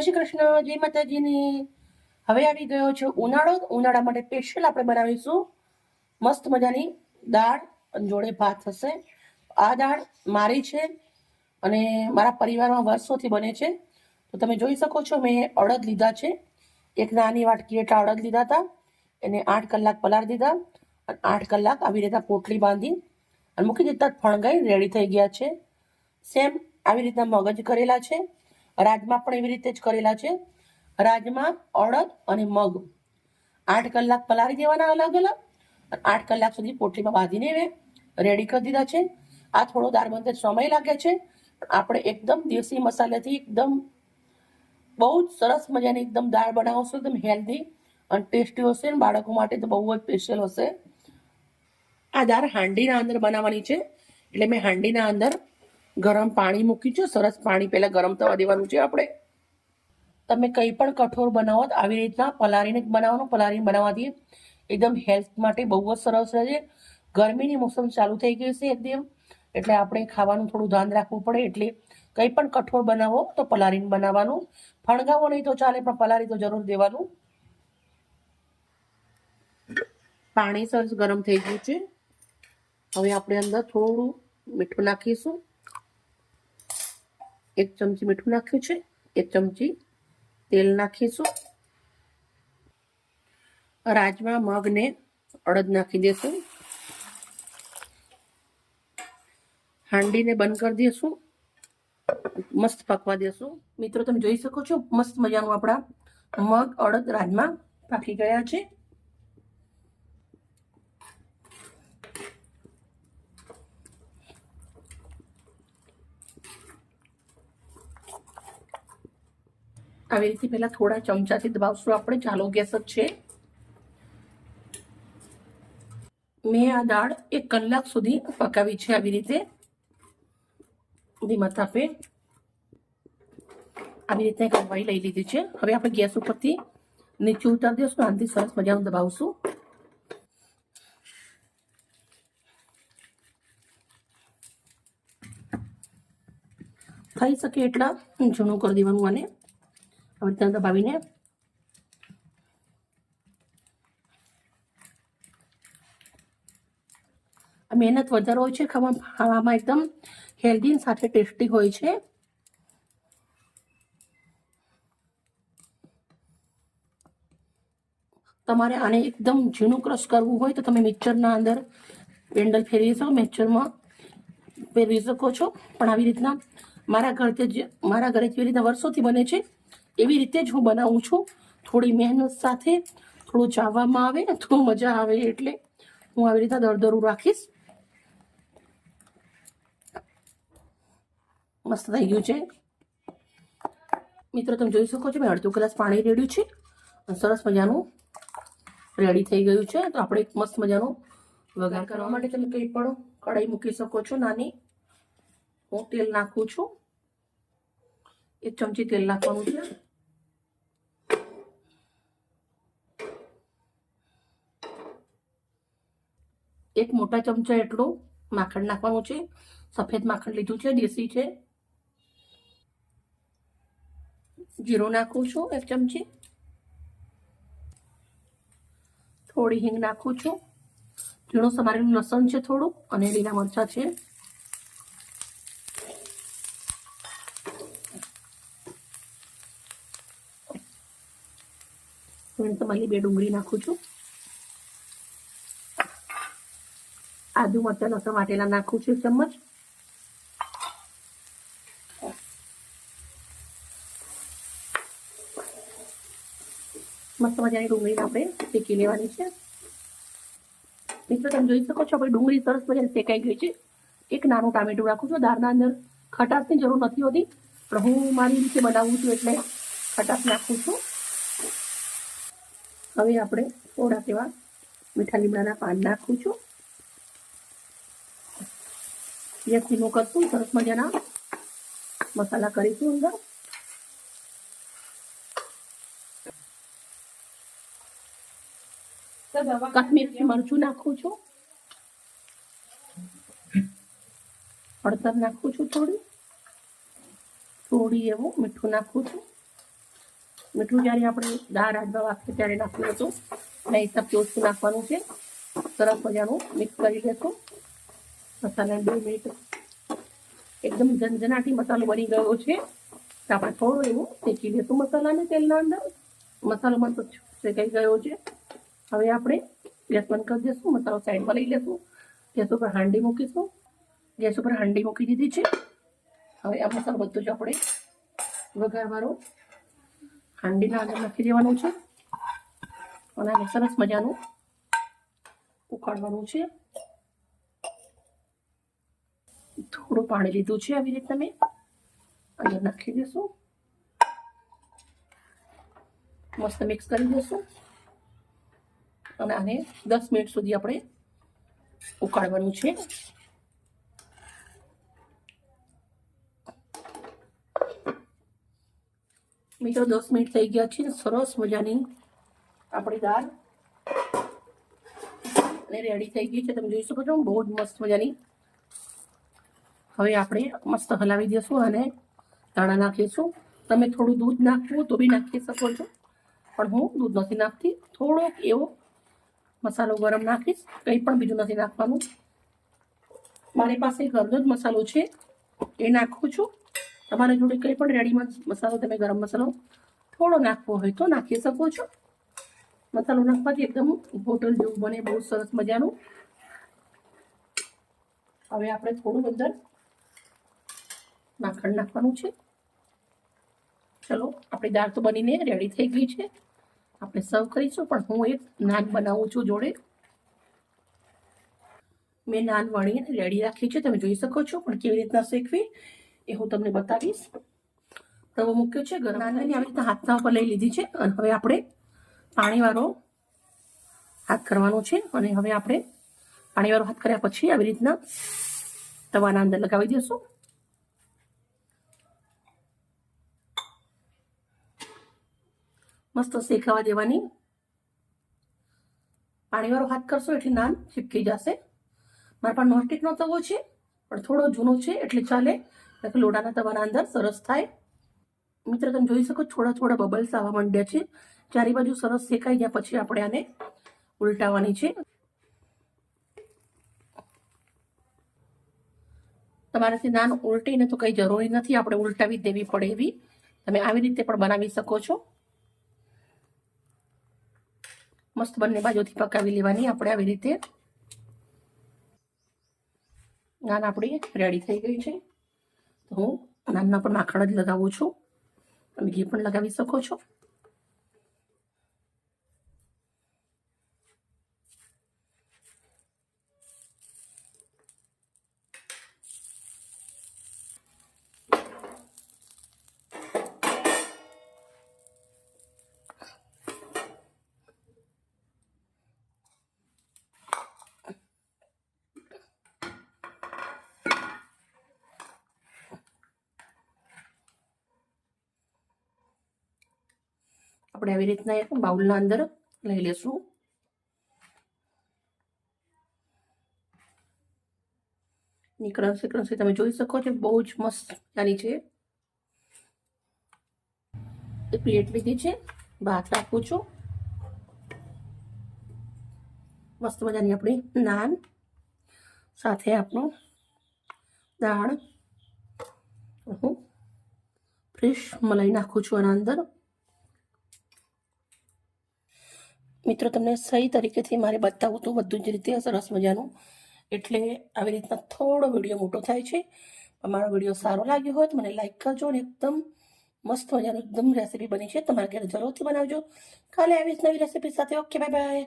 શ્રી કૃષ્ણ, જય માતાજીની. હવે આવી ગયો છે ઉનાળો. ઉનાળા માટે સ્પેશિયલ આપણે બનાવીશું મસ્ત મજાની દાળ જોડે ભાત થશે. આ દાળ મારી છે અને મારા પરિવારમાં વર્ષોથી બને છે. તો તમે જોઈ શકો છો, મેં અડદ લીધા છે. એક નાની વાટકી એટલા અડદ લીધા હતા. એને 8 કલાક પલાળી દીધા અને 8 કલાક આવી રીતના પોટલી બાંધી અને મૂકી દીધા. ફણગાઈ રેડી થઈ ગયા છે. સેમ આવી રીતના મગજ કરેલા છે. રાજમા પણ એવી રીતે જ કરેલા છે. રાજમા, અડદ અને મગ 8 કલાક પલાળી દેવાના અલગ અલગ અને 8 કલાક સુધી પોટલીમાં બાંધીને રેડી કરી દીધા છે. આ થોડો દાળ બનતે સમય લાગે છે. આપણે એકદમ દેશી મસાલાથી એકદમ બહુ જ સરસ મજાની એકદમ દાળ બનાવશું. એકદમ હેલ્ધી અને ટેસ્ટી હશે. બાળકો માટે તો બહુ જ સ્પેશિયલ હશે. આ દાળ હાંડીના અંદર બનાવવાની છે, એટલે મેં હાંડીના અંદર ગરમ પાણી મૂક્યું છે. સરસ પાણી પહેલા ગરમ થવા દેવાનું છે. આપણે તમે કંઈ પણ કઠોળ બનાવો આવી રીતના પલાળીને બનાવવાનું. પલાળીને બનાવવાથી એકદમ હેલ્થ માટે બહુ જ સરસ રહે છે. ગરમીની મોસમ ચાલુ થઈ ગઈ છે એકદમ, એટલે આપણે ખાવાનું થોડું ધ્યાન રાખવું પડે. એટલે કંઈ પણ કઠોળ બનાવો તો પલાળીને બનાવવાનું. ફણગાવો નહીં તો ચાલે, પણ પલાળી તો જરૂર દેવાનું. પાણી સરસ ગરમ થઈ ગયું છે. હવે આપણે અંદર થોડું મીઠું નાખીશું. 1 ચમચી મીઠું નાખ્યું છે. 1 ચમચી તેલ નાખીશું. રાજમા, મગ ને અડદ નાખી દેશું. હાંડીને બંધ કરી દેશું. મસ્ત પકવા દેશું. મિત્રો તમે જોઈ શકો છો, મસ્ત મજાનું આપણા મગ, અડદ, રાજમા પાકી ગયા છે. આવી રીતે પહેલા થોડા ચમચાથી દબાવશું આપણે. ચાલો ગેસ જ છે. મેં આ દાળ 1 કલાક સુધી પકાવી છે. આવી રીતે ધીમા તાપે આવી રીતે કઢવાઈ લઈ લીધી છે. હવે આપણે ગેસ ઉપરથી નીચે ઉતારી દઈશું. આનાથી સરસ મજાનું દબાવશું. થઈ શકે એટલા ઝીણું કરી દેવાનું. આને હવે ત્યાં દબાવીને મહેનત વધારે હોય છે. ખાવામાં એકદમ હેલ્ધી સાથે ટેસ્ટી હોય છે. તમારે આને એકદમ ઝીણું ક્રશ કરવું હોય તો તમે મિક્સરના અંદર પેન્ડલ ફેરવી શકો, મિક્સરમાં ફેરવી શકો છો. પણ આવી રીતના મારા ઘરે જેવી રીતના વર્ષોથી બને છે એવી રીતે જ હું બનાવું છું. થોડી મહેનત સાથે થોડું ચાવવામાં આવે તો મજા આવે, એટલે હું આવી રીતના દરદરું રાખીશ. મસ્ત થઈ ગયું છે. મિત્રો તમે જોઈ શકો છો, મેં અડધો ગ્લાસ પાણી રેડ્યું છે. સરસ મજાનું રેડી થઈ ગયું છે. તો આપણે એક મસ્ત મજાનો વઘાર કરવા માટે તમે કંઈ પણ કઢાઈ મૂકી શકો છો નાની. હું તેલ નાખું છું. 1 ચમચી તેલ નાખવાનું છે. એક મોટા ચમચા એટલું માખણ નાખવાનું છે. સફેદ માખણ લીધું છે, દેશી છે. જીરું નાખું છું 1 ચમચી. થોડી હિંગ નાખું છું. ઝીણું સમારેલું લસણ છે થોડું, અને લીલા મરચાં છે. તમારી 2 ડુંગળી નાખું છું. આદુ મરચાં લસણ વાટેલા નાખું છું 1 ચમચ. મસ્ત મજાની ડુંગળી આપણે શેકી લેવાની છે. મિત્રો તમે જોઈ શકો છો, આપણે ડુંગળી સરસ મજાની શેકાઈ ગઈ છે. 1 નાનું ટામેટું રાખું છું. દાળના અંદર ખટાશની જરૂર નથી હોતી, પણ હું મારી રીતે બનાવું છું એટલે ખટાશ નાખું છું. હવે આપણે થોડા એવા મીઠા લીમડાના પાન નાખું છું. ગેસ ધીમો કરશું. સરસ મજાના મસાલા કરીશું અંદર. કાશ્મીરી મરચું નાખું છું. હળદર નાખું છું. થોડી એવું મીઠું નાખું છું. મીઠું જ્યારે આપણે દાળ રાજમાં વાગશે ત્યારે નાખ્યું હતું અને એ હિસાબથી ઓછું નાખવાનું છે. સરસ મજાનું મિક્સ કરી લેશું. મસાલા 2 મિનિટ એકદમ ઝંઝનાટી મસાલો બની ગયો છે. તો આપણે થોડું એવું શેકી લેશું મસાલાને તેલના અંદર. મસાલો મસ્ત શેકાઈ ગયો છે. હવે આપણે ગેસ બંધ કરી દઈશું. મસાલો સાઈડમાં લઈ લેશું. ગેસ ઉપર હાંડી મૂકીશું. ગેસ ઉપર હાંડી મૂકી દીધી છે. હવે આ મસાલો બધું જ આપણે વઘારવાળો હાંડીના અંદર નાખી દેવાનું છે અને આને સરસ મજાનું ઉકાળવાનું છે. થોડું પાણી લીધું છે આવી રીતે મેં અંદર નાખી દઈશું. મસ્ત મિક્સ કરી દઈશું અને આને 10 મિનિટ સુધી આપણે ઉકાળવાનું છે. મિત્રો 10 મિનિટ થઈ ગયા છે. સરસ મજાની આપણી દાળ અને રેડી થઈ ગઈ છે. તમે જોઈ શકો છો બહુ જ મસ્ત મજાની. હવે આપણે મસ્ત હલાવી દઈશું અને દાણા નાખીશું. તમે થોડું દૂધ નાખવું તો બી નાખી શકો છો, પણ હું દૂધ નથી નાખતી. થોડોક એવો મસાલો ગરમ નાખીશ, કંઈ પણ બીજું નથી નાખવાનું. મારી પાસે ઘરનો જ મસાલો છે એ નાખું છું. તમારા જોડે કંઈ પણ રેડીમેડ મસાલો તમે ગરમ મસાલો થોડો નાખવો હોય તો નાખી શકો છો. મસાલો નાખવાથી એકદમ હોટલ જેવું બને, બહુ સરસ મજાનું. હવે આપણે થોડું અંદર માખણ નાખવાનું છે. ચલો, આપણી દાળ તો બનીને રેડી થઈ ગઈ છે. આપણે સર્વ કરીશું, પણ હું એક નાન બનાવું છું જોડે. મેં નાન વણીને રેડી રાખી છે, તમે જોઈ શકો છો. પણ કેવી રીતના શેકવી એ હું તમને બતાવીશ. તવો મૂક્યો છે ગરમ. નાનની આવી રીતના હાથના ઉપર લઈ લીધી છે અને હવે આપણે પાણીવાળો હાથ કરવાનો છે. અને હવે આપણે પાણીવાળો હાથ કર્યા પછી આવી રીતના તવાના અંદર લગાવી દઈશું. મસ્ત શેકાવા દેવાની. પાણીવાળો હાથ કરશો એટલે નાન ચીપકી જશે. મારા પાસે નોનસ્ટિકનો તવો છે, પણ થોડો જૂનો છે એટલે ચાલે. લોડાના તવાના અંદર સરસ થાય. મિત્રો તમે જોઈ શકો થોડા થોડા બબલ્સ આવવા માંડ્યા છે. ચારે બાજુ સરસ શેકાઈ ગયા પછી આપણે આને ઉલટાવવાની છે. તમારાથી નાન ઉલટીને તો કંઈ જરૂરી નથી આપણે ઉલટાવી દેવી પડે એવી. તમે આવી રીતે પણ બનાવી શકો છો. મસ્ત બંને બાજુથી પકાવી લેવાની આપણે આવી રીતે. નાન આપણી રેડી થઈ ગઈ છે. તો હું નાનના પર માખણ જ લગાવું છું. તમે ઘી પણ લગાવી શકો છો. આપણે આવી રીતના એક બાઉલના અંદર લઈ લેશું. ક્રન્સી ક્રન્સી તમે જોઈ શકો છો, બહુ જ મસ્ત મજાની છે. એક પ્લેટ લીધી છે, ભાત રાખું છું. મસ્ત મજાની આપણી નાન સાથે આપણું દાળ, હું ફ્રેશ મલાઈ નાખું છું આના અંદર. મિત્રો તમને સહી તરીકેથી મારે બતાવું તો બધું જ રીતે સરસ મજાનું, એટલે આવી રીતના થોડો વિડીયો મોટો થાય છે. અમારો વિડીયો સારો લાગ્યો હોય તો મને લાઈક કરજો અને એકદમ મસ્ત મજાનું એકદમ રેસીપી બની છે. તમારા ઘરે જરૂરથી બનાવજો. કાલે આવી નવી રેસીપી સાથે. Okay, bye bye.